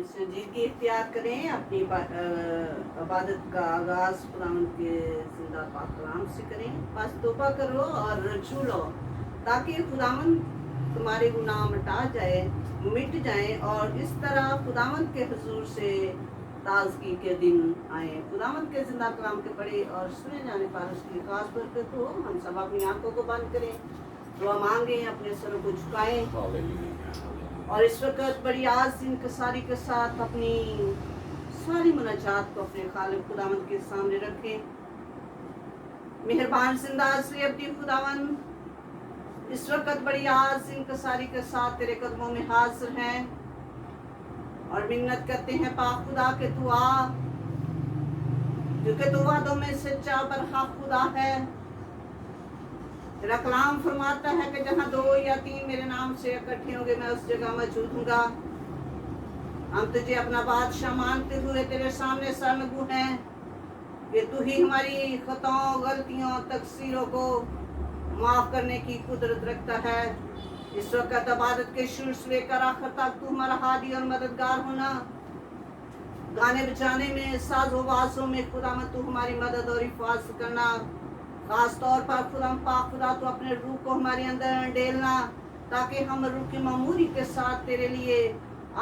संजीदगी इख्तियार करें, अपनी इबादत का आगाज़ खुदावंद के जिंदा पाक कलाम से करें। बस तौबा करो और रजू लो ताकि खुदावंद तुम्हारे गुनाह मिट जाए और इस तरह खुदावंद के हुजूर से ताजगी के दिन आए। खुदावंद के जिंदा कलाम के पढ़े और सुने जाने पर उसकी खास बरकत हो। हम सब अपनी आंखों को बंद करें, दुआ मांगे, अपने सरों को झुकाएं और इस वक्त बड़ी आज़ इंकसारी के साथ अपनी सारी मुनाजात को अपने खालिक खुदावंद के सामने रखें। मेहरबान जिंदा से अब्दी खुदावंद, इस वक्त बड़ी आज़ इंकसारी के साथ तेरे कदमों में हाजिर हैं और मिन्नत करते हैं पाक खुदा के तू आ, क्योंकि तू वादों में सच्चा बरहक खुदा है। तेरा कलाम फरमाता है कि जहाँ 2 या 3 मेरे नाम से इकट्ठे होंगे मैं उस जगह मौजूद हूँगा। हम तुझे अपना बादशाह मानते हुए तेरे सामने सरनगू हैं कि तू ही हमारी खताओं, गलतियों, तकसीरों को माफ करने की कुदरत रखता है। इस वक्त इबादत के शुरू से लेकर आखिर तक तू हमारा हादी और मददगार होना। गाने बजाने में, साजो बाजों में खुदावंद तू हमारी मदद और हिफाजत करना। खास तौर पर खुदा तो अपने रूह को हमारे अंदर डेलना ताकि हम रूह की मामूरी के साथ तेरे लिए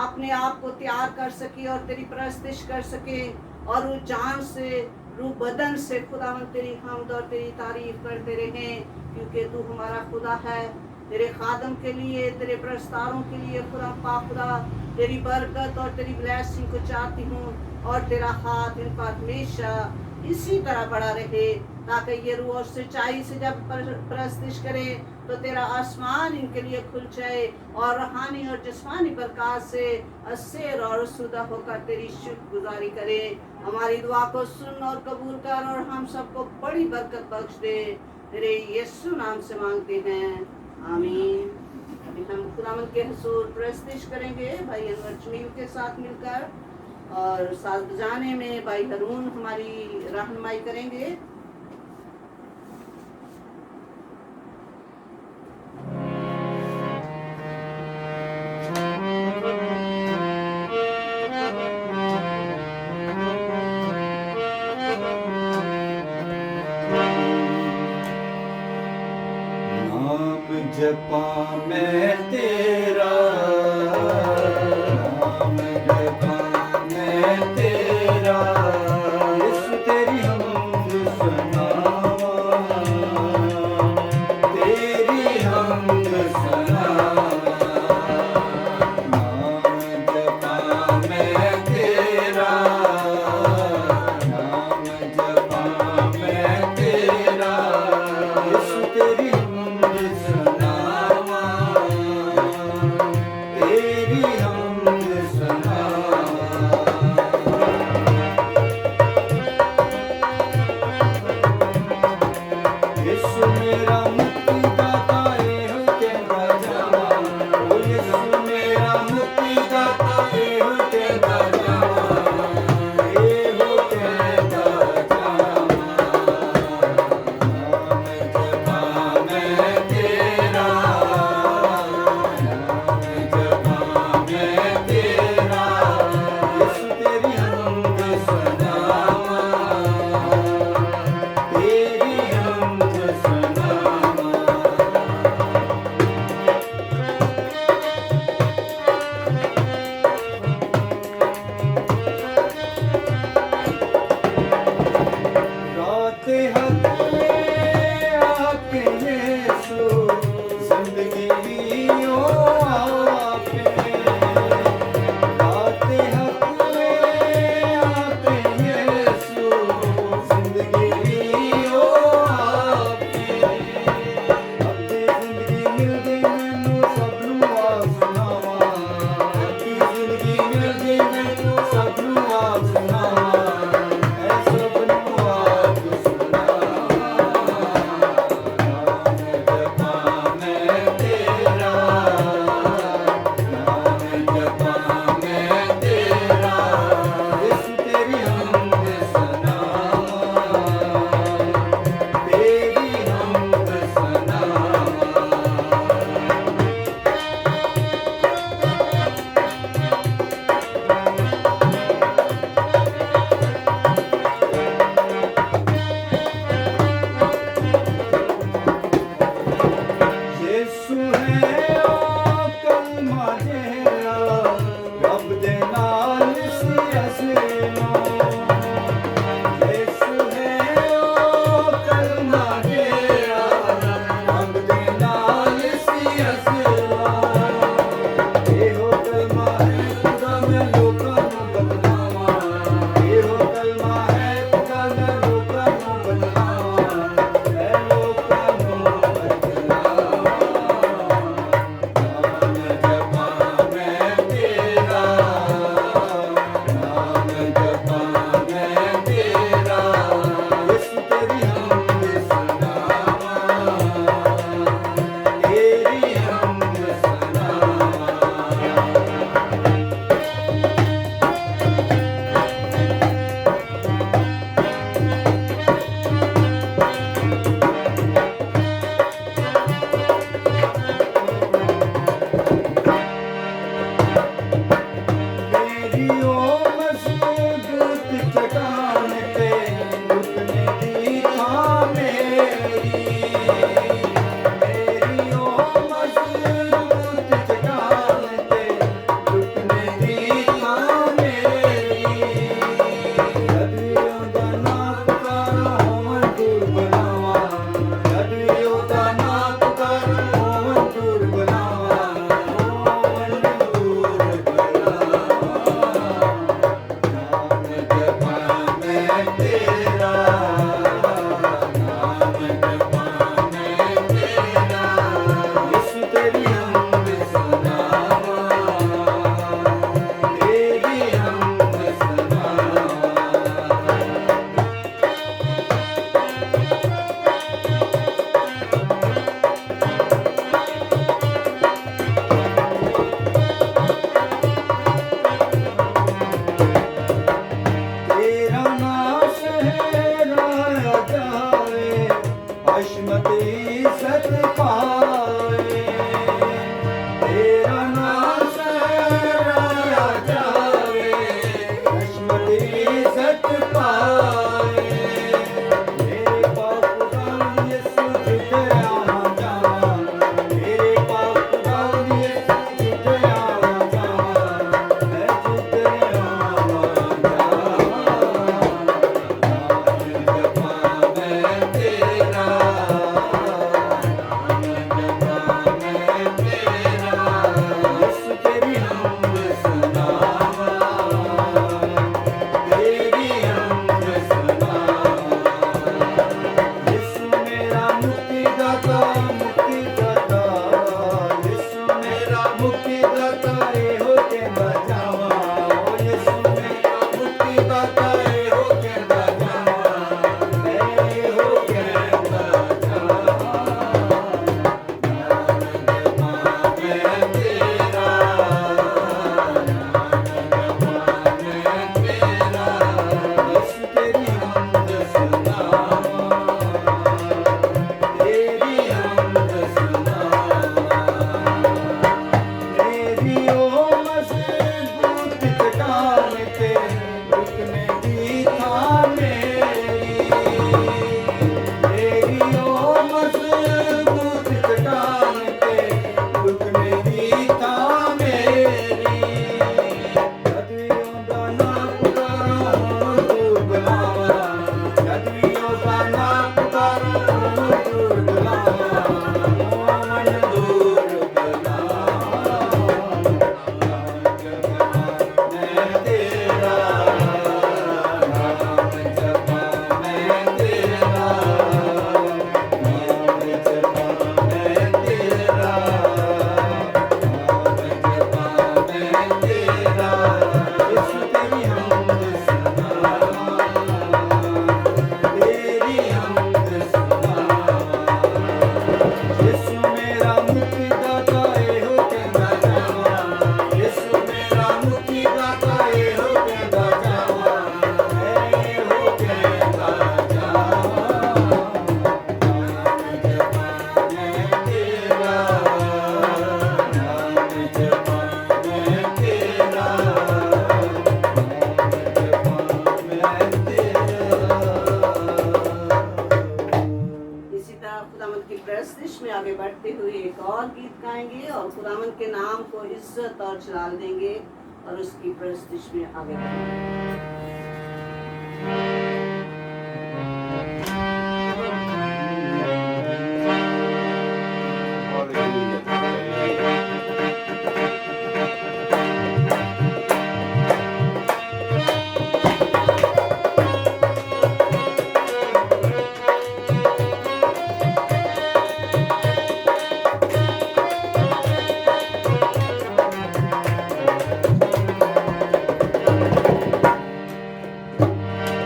अपने आप को तैयार कर सके और तेरी परस्तिश कर सके और रूह जान से, रूह बदन से खुदावंद तेरी हमद और तेरी तारीफ करते रहें, क्योंकि तू हमारा खुदा है। तेरे खादम के लिए, तेरे प्रस्तारों के लिए खुदा तेरी बरकत और तेरी ब्लेसिंग को चाहती हूँ और तेरा हाथ इन पर हमेशा इसी तरह बड़ा रहे ताकि ये रूह और सच्चाई से जब परस्तिश करे तो तेरा आसमान इनके लिए खुल जाए और रूहानी और जिस्मानी बरकत से असेर और सुदा होकर तेरी शुक्रगुजारी करे। हमारी दुआ को सुन और कबूल कर और हम सबको बड़ी बरकत बख्श दे। तेरे यीशु नाम से मांगते हैं, आमीन। अभी हम खुदावंद के हुजूर परस्तिश करेंगे भाई अनवर जमील के साथ मिलकर और साज बजाने में भाई हरून हमारी रहनुमाई करेंगे। जपा मैं तेरा नाम, जपा मैं तेरा, यीशु तेरी हमद सुनावा, तेरी हमद सुनावा। नाम जपा मैं तेरा, नाम जपा मैं तेरा, यीशु तेरी हमद सुनावा। मुक्तिदाता हो के बजावा यीशु मेरा मुक्तिदाता हो के बजावा हो के बजावा मैं तेरा यीशु तेरी हमद सुनावा तेरी हमद सुनावा तेरी ओ मजबूत चट्टान पे रुकने दी था मेरी तेरी ओ मजबूत चट्टान पे रुकने दी था मेरी नदियों का ना पुकारूं तू बुलावा नदियों का ना पुकारूं तू बुलावा मन दूर बुलावा मैं तेरा नाम जपा मैं तेरा नाम जपा मैं तेरा नाम जपा मैं तेरा यीशु तेरी हमद सुनावा तेरी हमद सुनावा यीशु मेरा मुक्तिदाता हो के बजावा यीशु मेरा मुक्तिदाता हो के बजावा हो के बजावा नाम जपा मैं तेरा नाम जपा मैं तेरा नाम जपा मैं तेरा इसी तरह खुदावंद की प्रस्तुति में आगे बढ़ते हुए एक और गीत गाएंगे और खुदावंद के नाम को इज्जत और जलाल देंगे और उसकी प्रस्तुति में आगे बढ़ेंगे।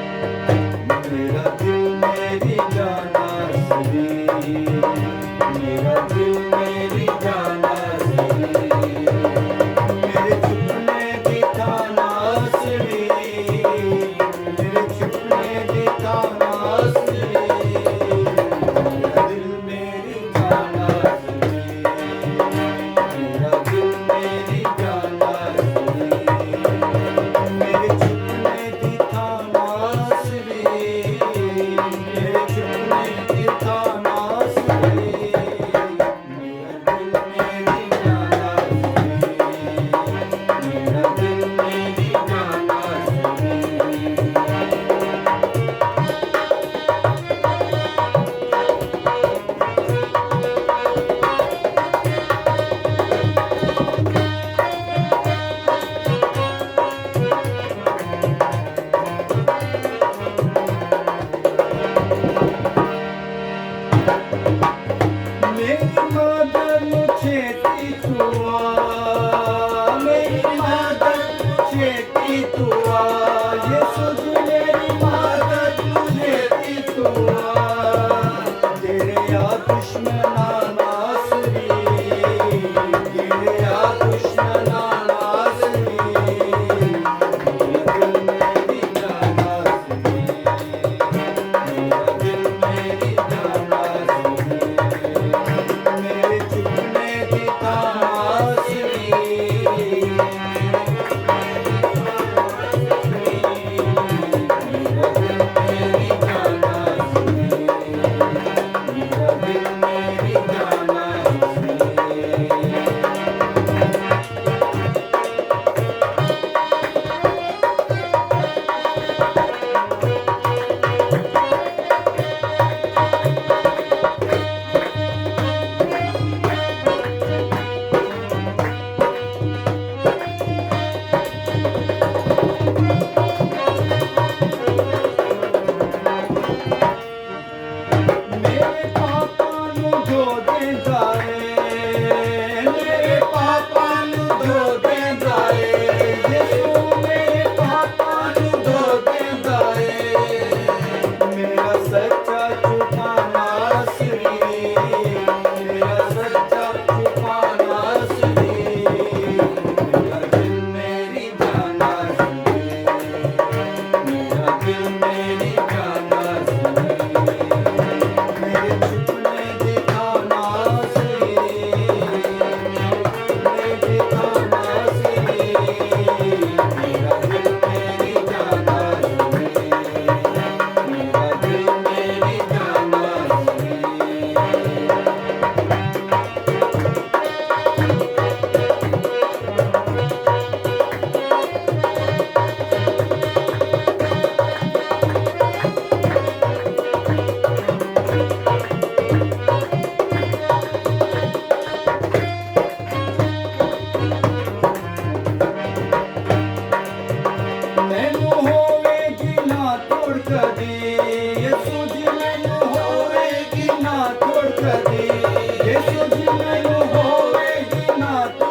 मेरा दिल मेरी जाना सही मेरा दिल मेरी जाना सही मेरे छुपने भी था नासरी मेरे छुपने भी था नासरी मेरा दिल मेरी जाना सही मेरा दिल मेरी जाना सही मेरे छुपने भी था नासरी मेरे छुपने भी था नासरी मेरा दिल मेरी जाना सही मेरा दिल मेरी जाना मेरी मदद मुझे दी तुआ मेरी मदद मुझे दी तुआ यीशु जी मेरी मदद मुझे दी तुआ तेरे या दुश्मना नासरी तेरे या दुश्मना नासरी मेरा दिल मेरी जाना सही मेरा दिल मेरी जाना सही मेरे छुपने भी था नासरी मेरा दिल मेरी जाना सही मेरा दिल मेरी जाना सही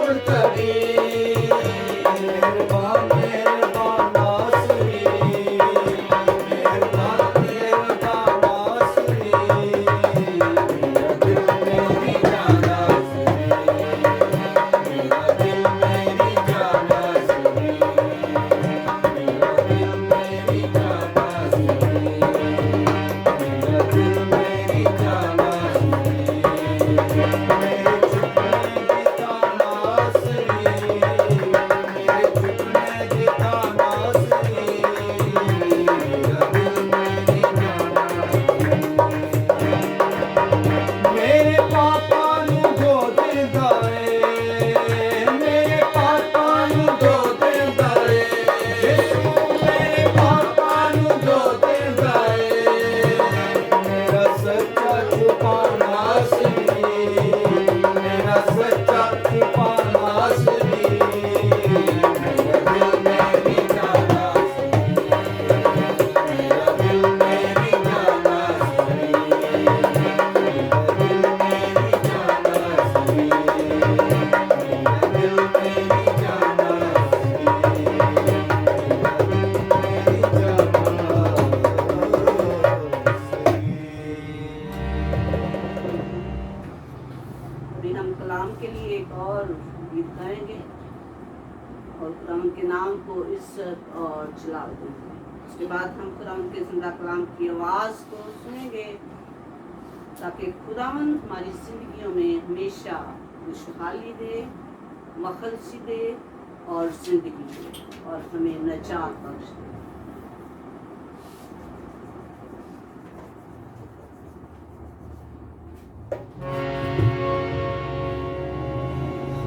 छोड़ कभी मेहरबान मेहरबान आसरी मेहरबान मेहरबान आसरी मेरा दिल मेरी जान आसरी मेरा दिल मेरी जान आसरी मेरा दिल मेरी जान आसरी मेरा दिल मेरी जान आसरी मेरे छुपने की तानासरी मेरे छुपने की तानासरी मेरा दिल मेरी जान आसरी मेरे पापा नु गोद दाए मेरे पापा नु गोद दाए यीशु मेरे पापा नु गोद दाए मेरा सच्चा छुपाना आसरी मेरा सच्चा छुपाना आसरी मेरा दिल मेरी जान आसरी मेरा दिल मेरी जान आसरी मेरा दिल मेरी जान आसरी मेरा दिल मेरी जान आसरी मेरा दिल अभी हम कलाम के लिए एक और गीत गाएंगे और कलाम के नाम को इज्जत और जलाल देंगे। उसके बाद हम खुदावन के जिंदा कलाम की आवाज़ को सुनेंगे ताकि खुदावन हमारी जिंदगियों में हमेशा खुशहाली दे, मखलसी दे और जिंदगी दे और हमें नजात बख्श दे।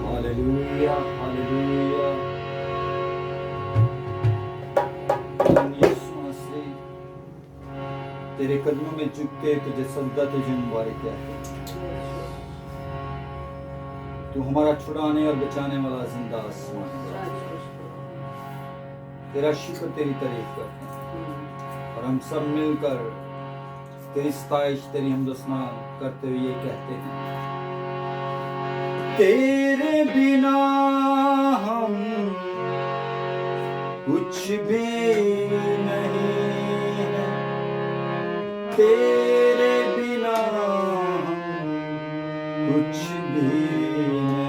हालेलुया हालेलुया यीशु मसीह तेरे कदमों में झुक के तुझे सजदा तुझे मुबारक है तू हमारा छुड़ाने और बचाने वाला जिंदा आसमान है। तेरा शुक्र तेरी तारीफ करते हैं और हम सब मिलकर तेरी सताइश तेरी हमदोसना करते हुए ये कहते हैं तेरे बिना हम कुछ भी नहीं है तेरे बिना हम कुछ भी नहीं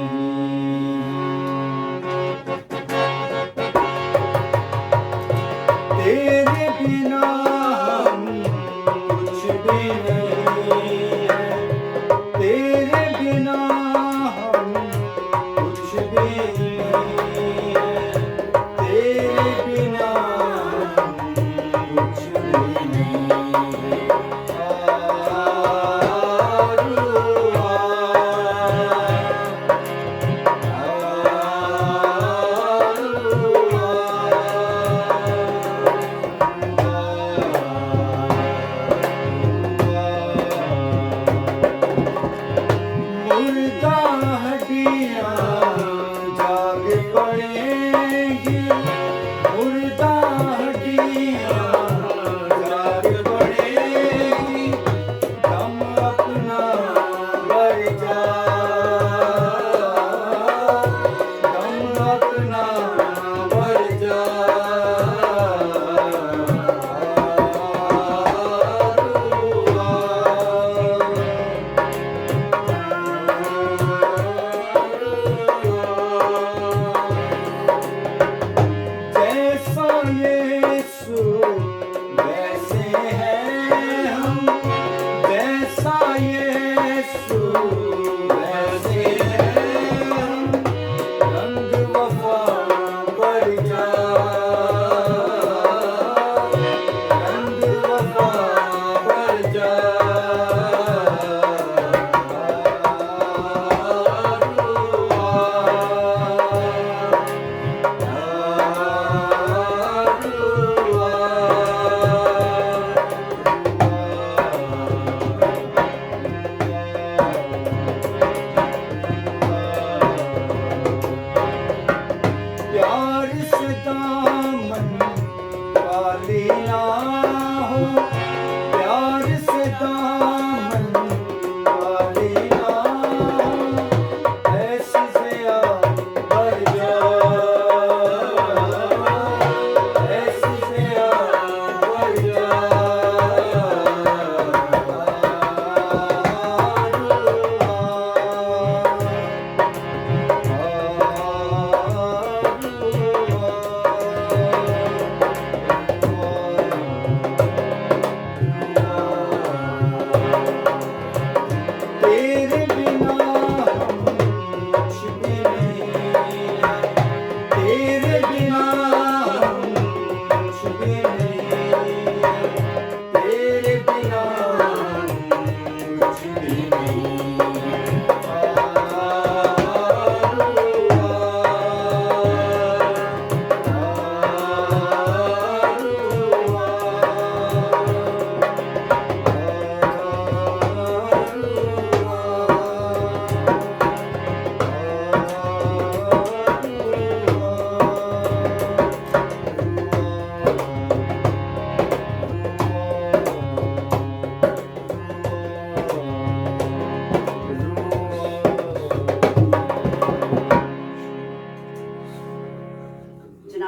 है तेरे बिना हम कुछ भी नहीं है तेरे बिना हम कुछ भी नहीं है तेरे बिना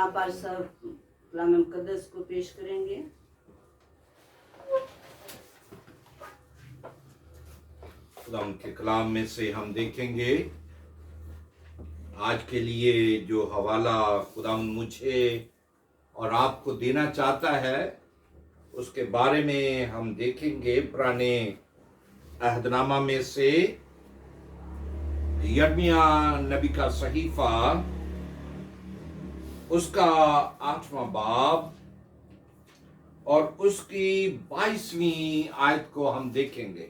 यहाँ पर सब कलाम मुकद्दस को पेश करेंगे। खुदा के कलाम में से हम देखेंगे आज के लिए जो हवाला खुदा मुझे और आपको देना चाहता है, उसके बारे में हम देखेंगे पुराने अहदनामा में से यर्मिया नबी का सहीफा, उसका 8वां बाब और उसकी 22वीं आयत को हम देखेंगे।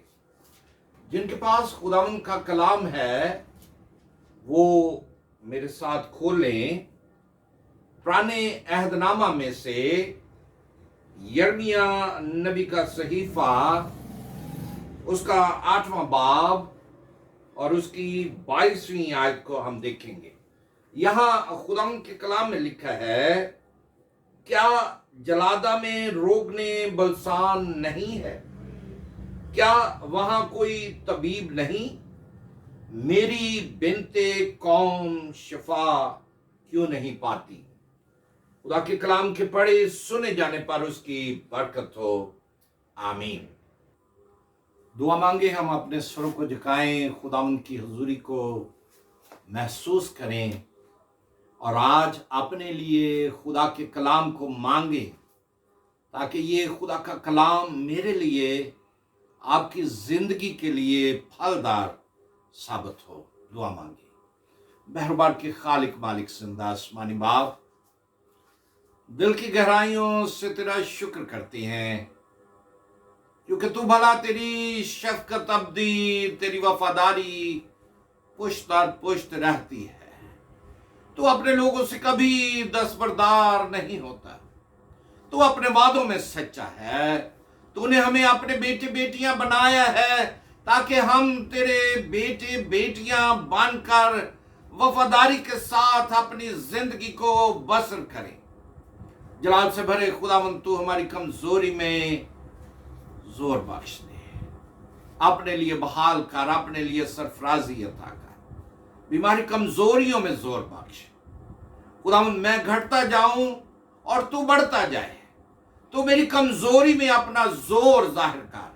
जिनके पास खुदावंद का कलाम है वो मेरे साथ खोलें पुराने अहदनामा में से यर्मिया नबी का सहीफा, उसका 8वां बाब और उसकी 22वीं आयत को हम देखेंगे। यहाँ खुदावंद के कलाम में लिखा है, क्या जलादा में रोगने बलसान नहीं है? क्या वहां कोई तबीब नहीं? मेरी बिनते कौम शिफा क्यों नहीं पाती? खुदा के कलाम के पढ़े सुने जाने पर उसकी बरकत हो, आमीन। दुआ मांगे, हम अपने स्वरों को झुकाएं, खुदावंद की हुजूरी को महसूस करें और आज अपने लिए खुदा के कलाम को मांगे, ताकि ये खुदा का कलाम मेरे लिए, आपकी जिंदगी के लिए फलदार साबित हो। दुआ मांगे। मेहरबान के खालिक मालिक जिंदा आसमानी बाप, दिल की गहराइयों से तेरा शुक्र करते हैं क्योंकि तू भला, तेरी शफकत अब्दी, तेरी वफादारी पुश्त दर पुश्त रहती है। तू अपने लोगों से कभी दस्तबरदार नहीं होता। तू अपने वादों में सच्चा है। तूने हमें अपने बेटे बेटियां बनाया है ताकि हम तेरे बेटे बेटियां बनकर वफादारी के साथ अपनी जिंदगी को बसर करें। जलाल से भरे खुदावंद, तू हमारी कमजोरी में जोर बख्श दे। अपने लिए बहाल कर, अपने लिए सरफराजी अता कर, बीमारी कमजोरियों में जोर बख्श। खुदावंद, मैं घटता जाऊं और तू बढ़ता जाए। तू मेरी कमजोरी में अपना जोर जाहिर कर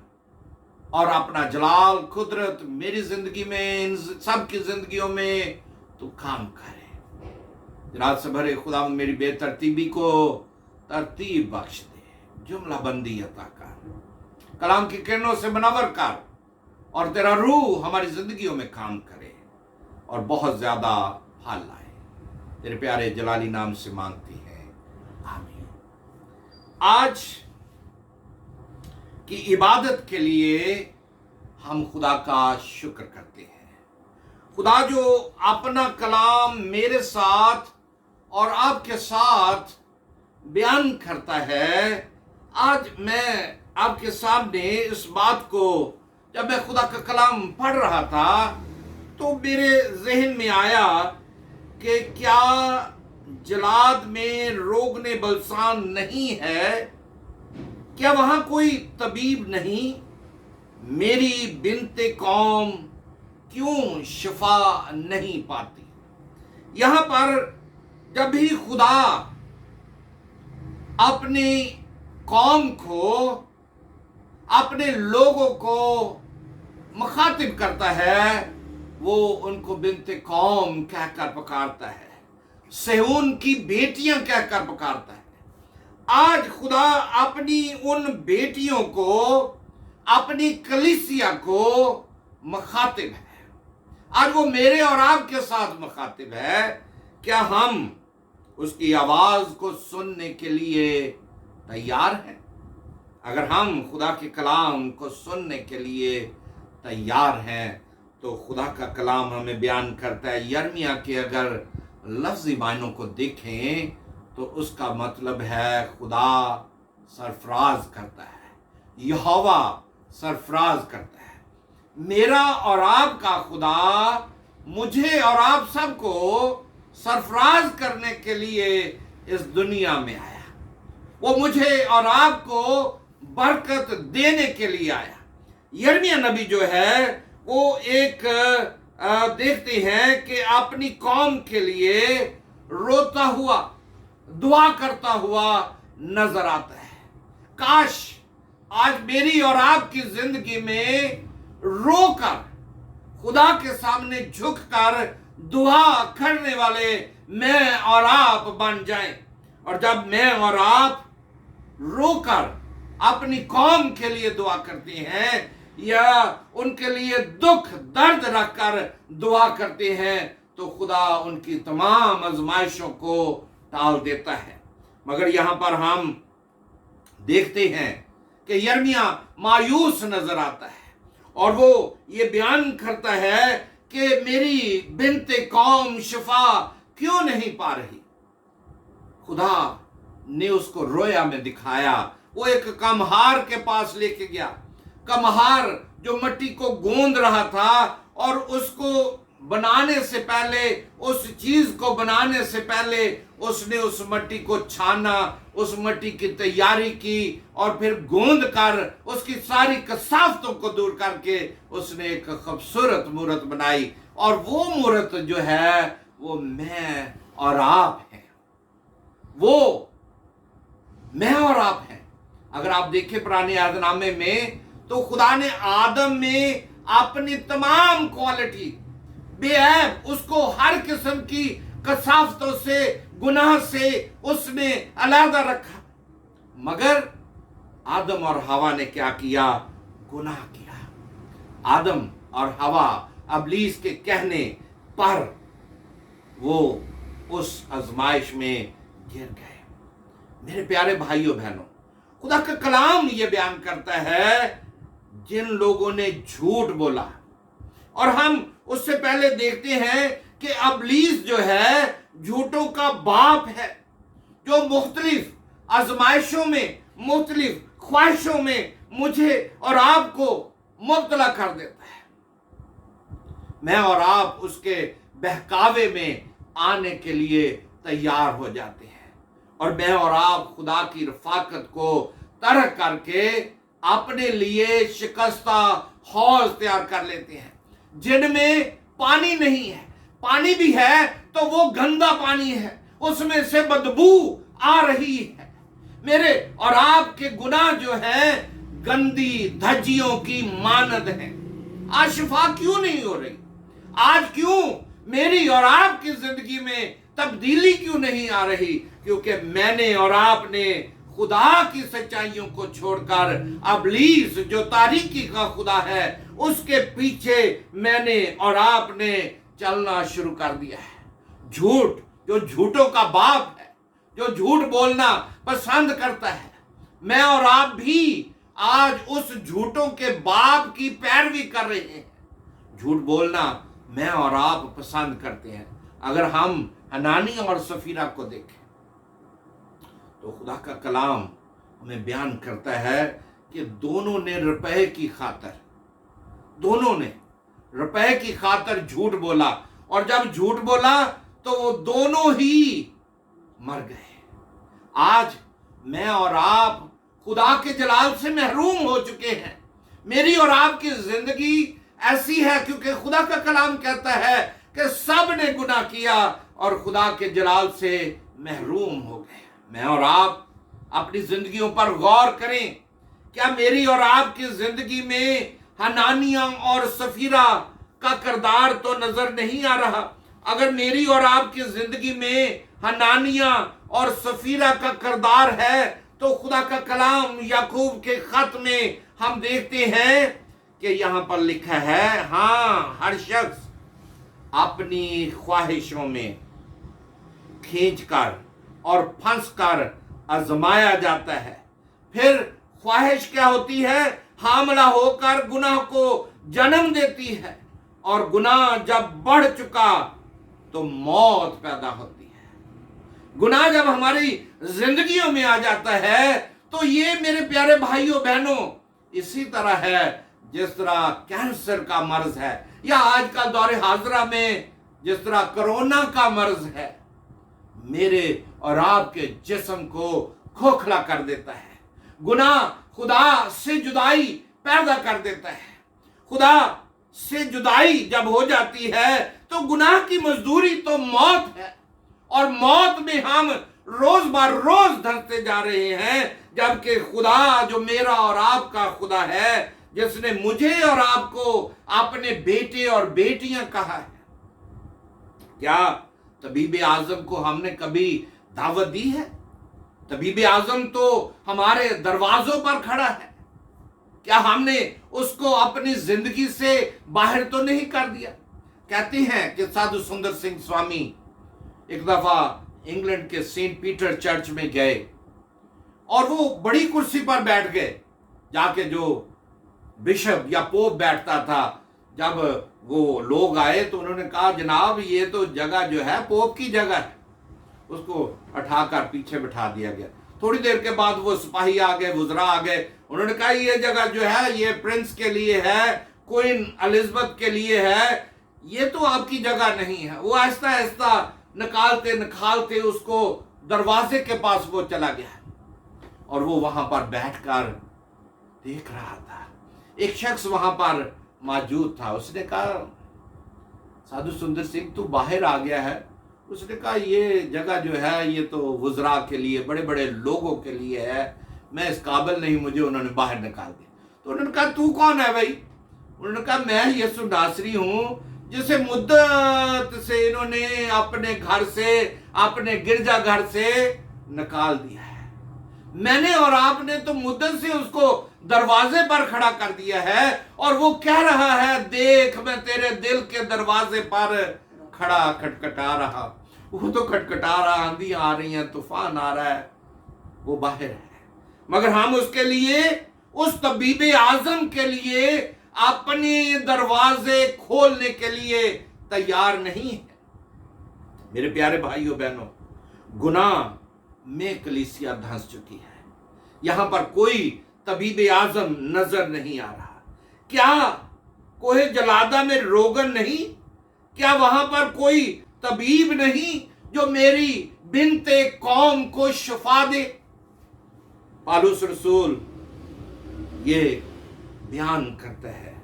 और अपना जलाल कुदरत मेरी जिंदगी में, इन सब की जिंदगियों में तू काम करे। जलाल से भरे खुदावंद, मेरी बेतरतीबी को तरतीब बख्श दे, जुमला बंदी अता कर, कलाम की किरणों से मुनव्वर कर और तेरा रूह हमारी जिंदगियों में काम करे और बहुत ज्यादा फल लाए। तेरे प्यारे जलाली नाम से मांगती है, आमीन। आज की इबादत के लिए हम खुदा का शुक्र करते हैं। खुदा जो अपना कलाम मेरे साथ और आपके साथ बयान करता है। आज मैं आपके सामने इस बात को, जब मैं खुदा का कलाम पढ़ रहा था तो मेरे जहन में आया कि क्या जलाद में रोगने बलसान नहीं है? क्या वहां कोई तबीब नहीं? मेरी बिनते कौम क्यों शिफा नहीं पाती? यहां पर जब भी खुदा अपनी कौम को, अपने लोगों को मुखातिब करता है, वो उनको बिनते कौम कहकर पुकारता है, सेहून की बेटियां कहकर पुकारता है। आज खुदा अपनी उन बेटियों को, अपनी कलीसिया को मुखातिब है। आज वो मेरे और आपके साथ मुखातिब है। क्या हम उसकी आवाज को सुनने के लिए तैयार हैं? अगर हम खुदा के कलाम को सुनने के लिए तैयार हैं तो खुदा का कलाम हमें बयान करता है। यर्मिया के अगर लफ्ज़ी मायनों को देखें तो उसका मतलब है खुदा सरफराज करता है, यहोवा सरफराज करता है। मेरा और आपका खुदा मुझे और आप सबको सरफराज करने के लिए इस दुनिया में आया। वो मुझे और आपको बरकत देने के लिए आया। यर्मिया नबी जो है वो एक देखते हैं कि अपनी कौम के लिए रोता हुआ, दुआ करता हुआ नजर आता है। काश आज मेरी और आपकी जिंदगी में रोकर खुदा के सामने झुककर दुआ करने वाले मैं और आप बन जाएं। और जब मैं और आप रोकर अपनी कौम के लिए दुआ करते हैं या उनके लिए दुख दर्द रखकर दुआ करते हैं तो खुदा उनकी तमाम आजमाइशों को टाल देता है। मगर यहां पर हम देखते हैं कि यिर्मयाह मायूस नजर आता है और वो ये बयान करता है कि मेरी बिनते कौम शिफा क्यों नहीं पा रही। खुदा ने उसको रोया में दिखाया। वो एक कमहार के पास लेके गया। कमहार जो मट्टी को गूंद रहा था और उसको बनाने से पहले, उस चीज को बनाने से पहले उसने उस मट्टी को छाना, उस मट्टी की तैयारी की और फिर गूंद कर उसकी सारी कसावतों को दूर करके उसने एक खूबसूरत मूरत बनाई। और वो मूरत जो है वो मैं और आप हैं। वो मैं और आप हैं। अगर आप देखें पुराने अहदनामे में तो खुदा ने आदम में अपनी तमाम क्वालिटी बेऐब, उसको हर किस्म की कसावतों से, गुनाह से उसने अलहदा रखा। मगर आदम और हवा ने क्या किया? गुनाह किया। आदम और हवा इब्लीस के कहने पर वो उस आजमाइश में गिर गए। मेरे प्यारे भाइयों बहनों, खुदा का कलाम ये बयान करता है जिन लोगों ने झूठ बोला, और हम उससे पहले देखते हैं कि इब्लीस जो है झूठों का बाप है, जो मुख्तलिफ आजमाइशों में, मुख्तलिफ ख्वाहिशों में मुझे और आपको मुब्तला कर देता है। मैं और आप उसके बहकावे में आने के लिए तैयार हो जाते हैं और मैं और आप खुदा की रफाकत को तर्क करके अपने लिए शिकस्ता हौज तैयार कर लेते हैं जिनमें पानी नहीं है। पानी भी है तो वो गंदा पानी है, उसमें से बदबू आ रही है। मेरे और आपके गुनाह जो हैं गंदी धज्जियों की मानद हैं। आज शिफा क्यों नहीं हो रही? आज क्यों मेरी और आपकी जिंदगी में तब्दीली क्यों नहीं आ रही? क्योंकि मैंने और आपने खुदा की सच्चाइयों को छोड़कर इब्लीस जो तारीकी का खुदा है उसके पीछे मैंने और आपने चलना शुरू कर दिया है। झूठ जो झूठों का बाप है, जो झूठ बोलना पसंद करता है, मैं और आप भी आज उस झूठों के बाप की पैरवी कर रहे हैं। झूठ बोलना मैं और आप पसंद करते हैं। अगर हम हनानी और सफीरा को देखें तो खुदा का कलाम हमें बयान करता है कि दोनों ने रुपए की खातर झूठ बोला, और जब झूठ बोला तो वो दोनों ही मर गए। आज मैं और आप खुदा के जलाल से महरूम हो चुके हैं। मेरी और आपकी जिंदगी ऐसी है क्योंकि खुदा का कलाम कहता है कि सब ने गुनाह किया और खुदा के जलाल से महरूम हो गए। मैं और आप अपनी जिंदगियों पर गौर करें। क्या मेरी और आपकी जिंदगी में हनानिया और सफीरा का किरदार तो नजर नहीं आ रहा? अगर मेरी और आपकी जिंदगी में हनानिया और सफीरा का किरदार है तो खुदा का कलाम याकूब के खत में हम देखते हैं कि यहां पर लिखा है, हाँ, हर शख्स अपनी ख्वाहिशों में खींचकर और फंसकर आजमाया जाता है। फिर ख्वाहिश क्या होती है? हामला होकर गुनाह को जन्म देती है, और गुनाह जब बढ़ चुका तो मौत पैदा होती है। गुनाह जब हमारी जिंदगियों में आ जाता है तो ये मेरे प्यारे भाइयों बहनों इसी तरह है जिस तरह कैंसर का मर्ज है, या आज का दौरे हाजरा में जिस तरह कोरोना का मर्ज है, मेरे और आपके जिस्म को खोखला कर देता है। गुनाह खुदा से जुदाई पैदा कर देता है। खुदा से जुदाई जब हो जाती है तो गुनाह की मजदूरी तो मौत है, और मौत में हम रोज बर रोज धंसते जा रहे हैं, जबकि खुदा जो मेरा और आपका खुदा है, जिसने मुझे और आपको अपने बेटे और बेटियां कहा है, क्या तबीब आजम को हमने कभी दावत दी है? तबीब आजम तो हमारे दरवाजों पर खड़ा है, क्या हमने उसको अपनी जिंदगी से बाहर तो नहीं कर दिया? कहते हैं कि साधु सुंदर सिंह स्वामी एक दफा इंग्लैंड के सेंट पीटर चर्च में गए और वो बड़ी कुर्सी पर बैठ गए, जाके जो बिशप या पोप बैठता था, जब वो लोग आए तो उन्होंने कहा जनाब ये तो जगह जो है पोप की जगह है, उसको उठाकर पीछे बिठा दिया गया। थोड़ी देर के बाद वो सिपाही आ गए, वुज़रा आ गए, उन्होंने कहा ये जगह जो है ये प्रिंस के लिए है, क्वीन एलिजाबेथ के लिए है, ये तो आपकी जगह नहीं है। वो आहिस्ता आहिस्ता निकालते निकालते उसको दरवाजे के पास वो चला गया और वो वहां पर बैठकर देख रहा था। एक शख्स वहां पर मौजूद था, उसने कहा साधु सुंदर सिंह तू बाहर आ गया है। उसने कहा ये जगह जो है ये तो वुज़रा के लिए, बड़े बड़े लोगों के लिए है, मैं इस काबिल नहीं, मुझे उन्होंने बाहर निकाल दिया। तो उन्होंने कहा तू कौन है भाई? उन्होंने कहा मैं यीशु नासरी हूँ, जिसे मुद्दत से इन्होंने अपने घर से, अपने गिरजा घर से निकाल दिया है। मैंने और आपने तो मुद्दत से उसको दरवाजे पर खड़ा कर दिया है और वो कह रहा है देख मैं तेरे दिल के दरवाजे पर खड़ा खटखटा रहा। वो तो खटखटा रहा, आंधी आ रही है, तूफान आ रहा है, वो बाहर है, मगर हम उसके लिए, उस तबीब आजम के लिए अपने दरवाजे खोलने के लिए तैयार नहीं है। मेरे प्यारे भाइयों बहनों, गुनाह में कलीसिया धंस चुकी है। यहां पर कोई तबीब आजम नजर नहीं आ रहा। क्या कोहे जलादा में रोगन नहीं? क्या वहां पर कोई तबीब नहीं जो मेरी बिनते कौम को शिफा दे? पालूस रसूल ये बयान करता है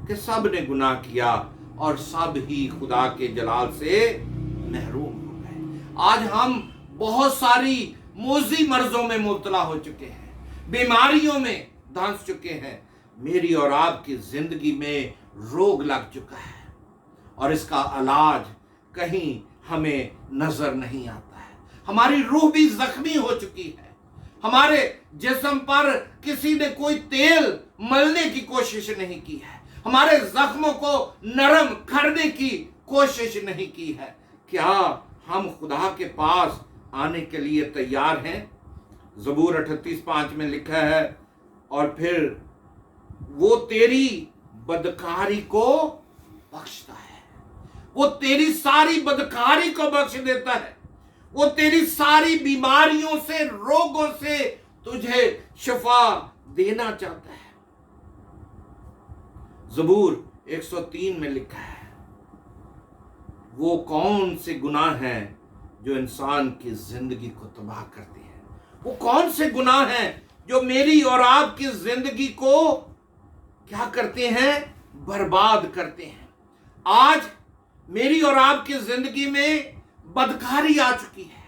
कि सब ने गुनाह किया और सब ही खुदा के जलाल से महरूम हो गए। आज हम बहुत सारी मोजी मर्जों में मुब्तला हो चुके हैं, बीमारियों में धंस चुके हैं, मेरी और आपकी जिंदगी में रोग लग चुका है और इसका इलाज कहीं हमें नजर नहीं आता है। हमारी रूह भी जख्मी हो चुकी है, हमारे जिस्म पर किसी ने कोई तेल मलने की कोशिश नहीं की है, हमारे जख्मों को नरम करने की कोशिश नहीं की है। क्या हम खुदा के पास आने के लिए तैयार हैं? ज़बूर 38:5 में लिखा है और फिर वो तेरी बदकारी को बख्शता है, वो तेरी सारी बदकारी को बख्श देता है, वो तेरी सारी बीमारियों से, रोगों से तुझे शिफा देना चाहता है। ज़बूर 103 में लिखा है वो कौन से गुनाह हैं जो इंसान की जिंदगी को तबाह करते हैं? वो कौन से गुनाह हैं जो मेरी और आपकी जिंदगी को क्या करते हैं? बर्बाद करते हैं। आज मेरी और आपकी जिंदगी में बदकारी आ चुकी है,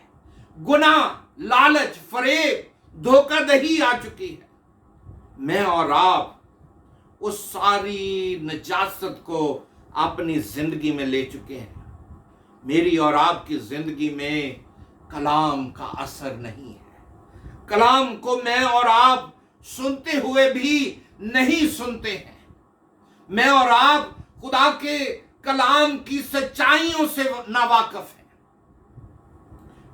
गुनाह, लालच, फरेब, धोखाधड़ी आ चुकी है। मैं और आप उस सारी नजासत को अपनी जिंदगी में ले चुके हैं। मेरी और आपकी जिंदगी में कलाम का असर नहीं है। कलाम को मैं और आप सुनते हुए भी नहीं सुनते हैं। मैं और आप खुदा के कलाम की सच्चाइयों से नावाकिफ हैं,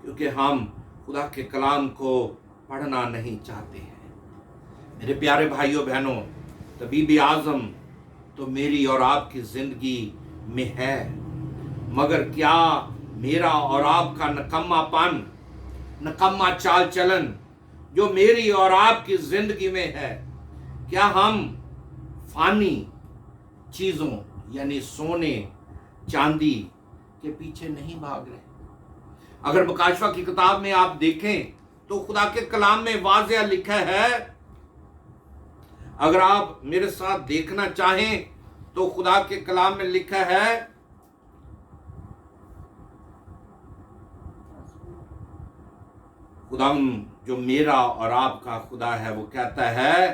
क्योंकि हम खुदा के कलाम को पढ़ना नहीं चाहते हैं। मेरे प्यारे भाइयों बहनों, तबीब आजम तो मेरी और आपकी जिंदगी में है, मगर क्या मेरा और आपका नकम्मापन, नकम्मा चाल चलन जो मेरी और आपकी जिंदगी में है, क्या हम फानी चीजों यानी सोने चांदी के पीछे नहीं भाग रहे? अगर मुकाशवा की किताब में आप देखें तो खुदा के कलाम में वाज़िह लिखा है, अगर आप मेरे साथ देखना चाहें तो खुदा के कलाम में लिखा है, खुदाम जो मेरा और आपका खुदा है वो कहता है,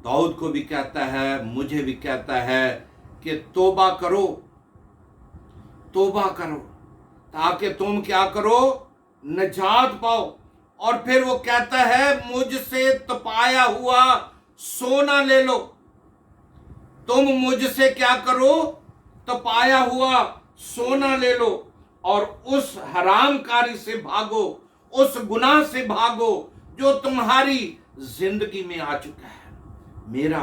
दाऊद को भी कहता है, मुझे भी कहता है कि तौबा करो, तौबा करो ताकि तुम क्या करो, निजात पाओ। और फिर वो कहता है मुझसे तपाया हुआ सोना ले लो, तुम मुझसे क्या करो, तपाया हुआ सोना ले लो और उस हरामकारी से भागो, उस गुनाह से भागो जो तुम्हारी जिंदगी में आ चुका है। मेरा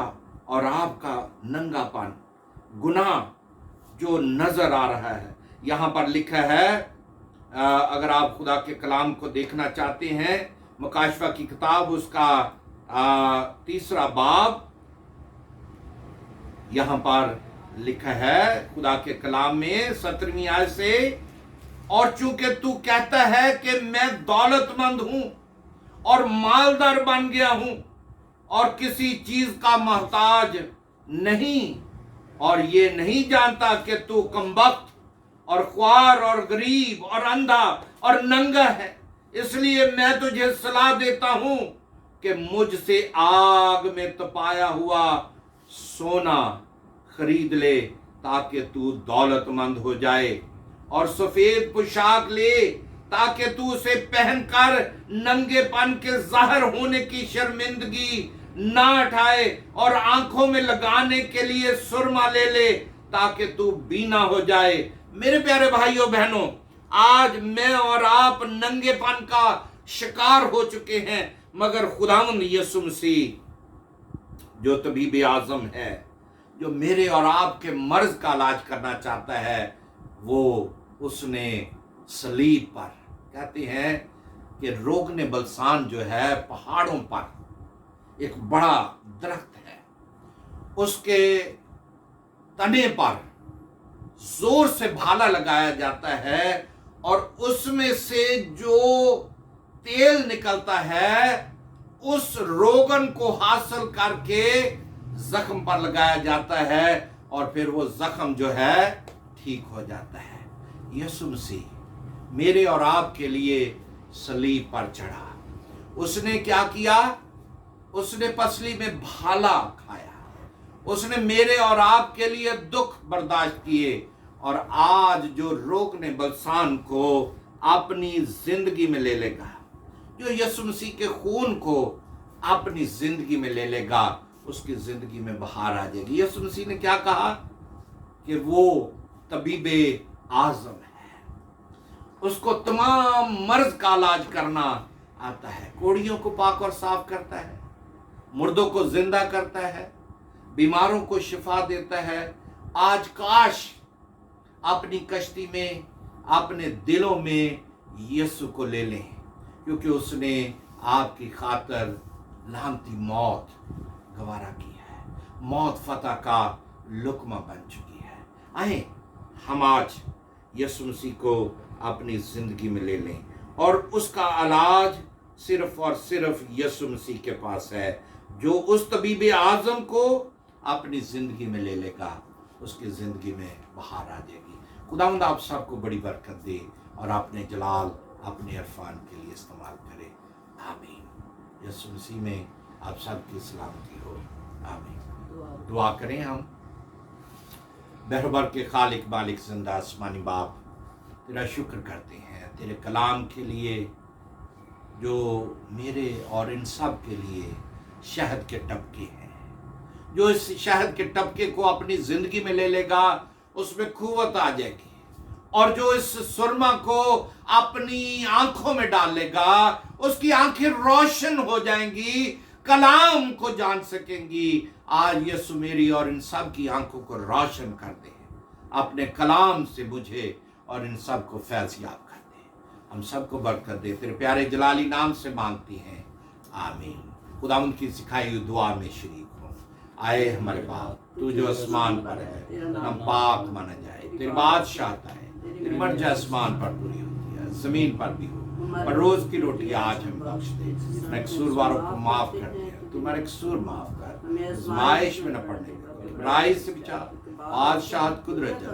और आपका नंगापन, गुनाह जो नजर आ रहा है, यहां पर लिखा है, अगर आप खुदा के कलाम को देखना चाहते हैं, मुकाशवा की किताब उसका 3 बाब, यहां पर लिखा है खुदा के कलाम में 17वीं आयत से, और चूंकि तू कहता है कि मैं दौलतमंद हूं और मालदार बन गया हूं और किसी चीज का मोहताज नहीं, और ये नहीं जानता कि तू कमबख्त और ख्वार और गरीब और अंधा और नंगा है, इसलिए मैं तुझे सलाह देता हूं कि मुझसे आग में तपाया हुआ सोना खरीद ले ताकि तू दौलतमंद हो जाए, और सफेद पोशाक ले ताकि तू उसे पहनकर नंगेपन के जाहिर होने की शर्मिंदगी ना उठाए, और आंखों में लगाने के लिए सुरमा ले ले ताकि तू बीना हो जाए। मेरे प्यारे भाइयों बहनों, आज मैं और आप नंगेपन का शिकार हो चुके हैं, मगर खुदावंद यीशु मसीह जो तबीब आजम है, जो मेरे और आपके मर्ज का इलाज करना चाहता है, वो उसने सलीब पर, कहते हैं कि रोगने बलसान जो है पहाड़ों पर एक बड़ा दरख्त है, उसके तने पर जोर से भाला लगाया जाता है और उसमें से जो तेल निकलता है उस रोगन को हासिल करके जख्म पर लगाया जाता है और फिर वो जख्म जो है ठीक हो जाता है। यीशु मसीह मेरे और आपके लिए सलीब पर चढ़ा, उसने क्या किया, उसने पसली में भाला खाया, उसने मेरे और आपके लिए दुख बर्दाश्त किए, और आज जो रोगने बलसान को अपनी जिंदगी में ले लेगा, जो यीशु मसीह के खून को अपनी जिंदगी में ले लेगा, उसकी जिंदगी में बहार आ जाएगी। यीशु मसीह ने क्या कहा कि वो तबीबे आजम है, उसको तमाम मर्ज का इलाज करना आता है, कोड़ियों को पाक और साफ करता है, मुर्दों को जिंदा करता है, बीमारों को शिफा देता है। आज काश अपनी कश्ती में, अपने दिलों में यीशु को ले लें, क्योंकि उसने आपकी खातिर लानती मौत गवारा की है, मौत फतह का लुकमा बन चुकी है। आए हम आज यीशु मसीह को अपनी जिंदगी में ले लें, और उसका इलाज सिर्फ और सिर्फ यीशु मसीह के पास है। जो उस तबीब आजम को अपनी जिंदगी में ले लेगा, उसकी जिंदगी में बहार आ जाएगी। खुदावंद आप सबको बड़ी बरकत दे और अपने जलाल, अपने इरफान के लिए इस्तेमाल करे। आमीन। यीशु मसीह में आप सबकी सलामती हो। आमीन। दुआ करें हम। बहरबर के खालिक मालिक जिंदा आसमानी बाप, तेरा शुक्र करते हैं तेरे कलाम के लिए, जो मेरे और इन सब के लिए शहद के टपके हैं। जो इस शहद के टपके को अपनी जिंदगी में ले लेगा, उसमें कुव्वत आ जाएगी, और जो इस सुरमा को अपनी आंखों में डाल लेगा, उसकी आंखें रोशन हो जाएंगी, कलाम को जान सकेंगी। आज यीशु मेरी और इन सब की आंखों को रोशन कर दे, अपने कलाम से मुझे और इन सब को फैज़ याब कर दे। हम सबको बरकत दे, तेरे प्यारे जलाली नाम से मांगती हैं। आमीन। खुदावंद की सिखाई हुई दुआ में शरीक हो। आए हमारे बाप, तू जो आसमान पर है, हम पाक माना जाए, तेरी बादशाहत आए, तेरी मर्जी आसमान पर पूरी होती है, जमीन पर भी हो। पर रोज की रोटी आज हम बख्श दे, हमारे कसूरवारों को माफ कर दे, तुम्हारे कसूर माफ कर, आजमाइश में न पड़ने दे, बुराई से बचा, बादशाहत कुदरत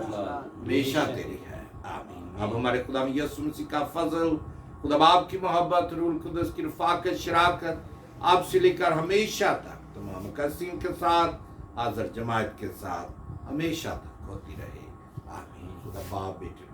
हमेशा तेरी है। आमीन। अब हमारे खुदा यीशु मसीह का फजल, खुदा बाप की मोहब्बत, रूह कुदस की रफ़ाकत, शराकत आप से लेकर हमेशा तक तमाम कसीम के साथ, हाज़िर जमात के साथ हमेशा तक होती रहे। आमीन। खुदा बाप बेटे